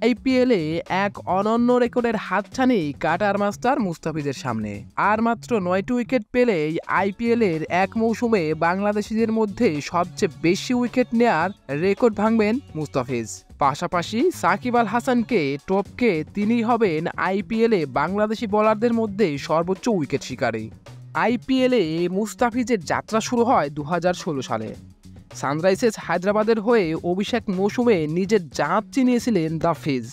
আইপিএলে এক অনন্য রেকর্ডের হাতছানি কাটার মাস্টার মুস্তাফিজের সামনে। আর মাত্র 9টি উইকেট পেলেই আইপিএলের এক মৌসুমে বাংলাদেশিদের মধ্যে সবচেয়ে বেশি উইকেট নেয়ার রেকর্ড ভাঙবেন মুস্তাফিজ। পাশাপাশি সাকিব আল হাসানকে টপকে তিনিই হবেন আইপিএলে বাংলাদেশি বোলারদের মধ্যে সর্বোচ্চ উইকেট শিকারী। আইপিএলে মুস্তাফিজের যাত্রা শুরু হয় 2016 সালে। সানরাইজার্স হায়দ্রাবাদের হয়ে অভিষেক মৌসুমে নিজের জাত চিনিয়েছিলেন দ্য ফিজ।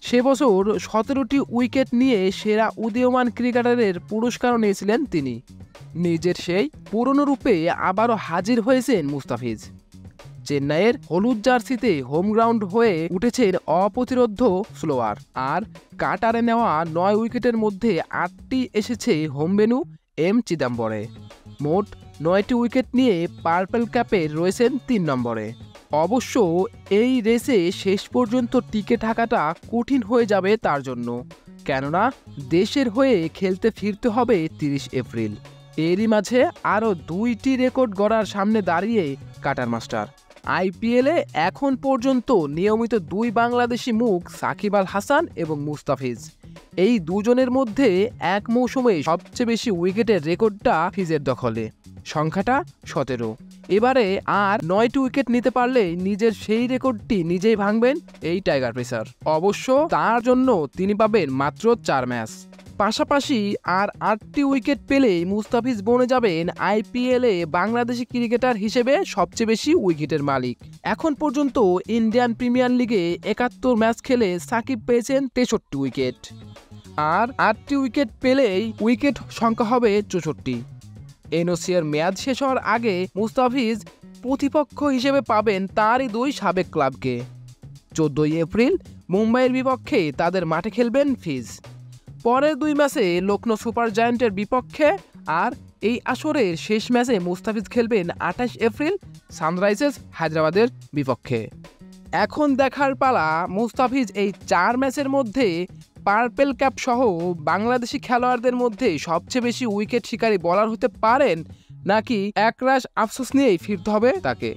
সে বছর 17টি উইকেট নিয়ে সেরা উদীয়মান ক্রিকেটারের পুরস্কারও নিয়েছিলেন তিনি। নিজের সেই পুরনো রূপে আবারও হাজির হয়েছেন মুস্তাফিজ। চেন্নাইয়ের হলুদ জার্সিতে হোম গ্রাউন্ড হয়ে উঠেছেন অপ্রতিরোধ্য স্লোয়ার। আর কাটারে নেওয়া 9 উইকেটের মধ্যে 8টি এসেছে হোম ভেন্যু এম চিদাম্বরে। মোট 9টি উইকেট নিয়ে পার্পল ক্যাপে রয়েছেন 3 নম্বরে। অবশ্য এই রেসে শেষ পর্যন্ত টিকে থাকাটা কঠিন হয়ে যাবে তার জন্য, কেননা দেশের হয়ে খেলতে ফিরতে হবে 30 এপ্রিল। এরই মাঝে আরও 2টি রেকর্ড গড়ার সামনে দাঁড়িয়ে কাটার মাস্টার। আইপিএলে এখন পর্যন্ত নিয়মিত 2 বাংলাদেশি মুখ সাকিব আল হাসান এবং মুস্তাফিজ। এই দুজনের মধ্যে এক মৌসুমে সবচেয়ে বেশি উইকেটের রেকর্ডটা ফিজের দখলে, সংখ্যাটা 17। এবারে আর 9টি উইকেট নিতে পারলে নিজের সেই রেকর্ডটি নিজেই ভাঙবেন এই টাইগার পেসার। অবশ্য তার জন্য তিনি পাবেন মাত্র 4 ম্যাচ। পাশাপাশি আর 8টি উইকেট পেলেই মুস্তাফিজ বনে যাবেন আইপিএলে বাংলাদেশি ক্রিকেটার হিসেবে সবচেয়ে বেশি উইকেটের মালিক। এখন পর্যন্ত ইন্ডিয়ান প্রিমিয়ার লিগে 71 ম্যাচ খেলে সাকিব পেয়েছেন 63 উইকেট। আর 8টি উইকেট পেলেই উইকেট সংখ্যা হবে 64। এনওসির মেয়াদ শেষ হওয়ার আগে মুস্তাফিজ প্রতিপক্ষ হিসেবে পাবেন তারই 2 সাবেক ক্লাবকে। 14 এপ্রিল মুম্বাইয়ের বিপক্ষে তাদের মাঠে খেলবেন ফিজ। পরের 2 ম্যাচে লখনৌ সুপার জায়ান্টের বিপক্ষে। আর এই আসরের শেষ ম্যাচে মুস্তাফিজ খেলবেন 28 এপ্রিল সানরাইজার্স হায়দ্রাবাদের বিপক্ষে। এখন দেখার পালা মুস্তাফিজ এই 4 ম্যাচের মধ্যে পার্পেল ক্যাপ সহ বাংলাদেশি খেলোয়াড়দের মধ্যে সবচেয়ে বেশি উইকেট শিকারী বোলার হতে পারেন, নাকি একরাশ আফসোস নিয়েই ফিরতে হবে তাকে।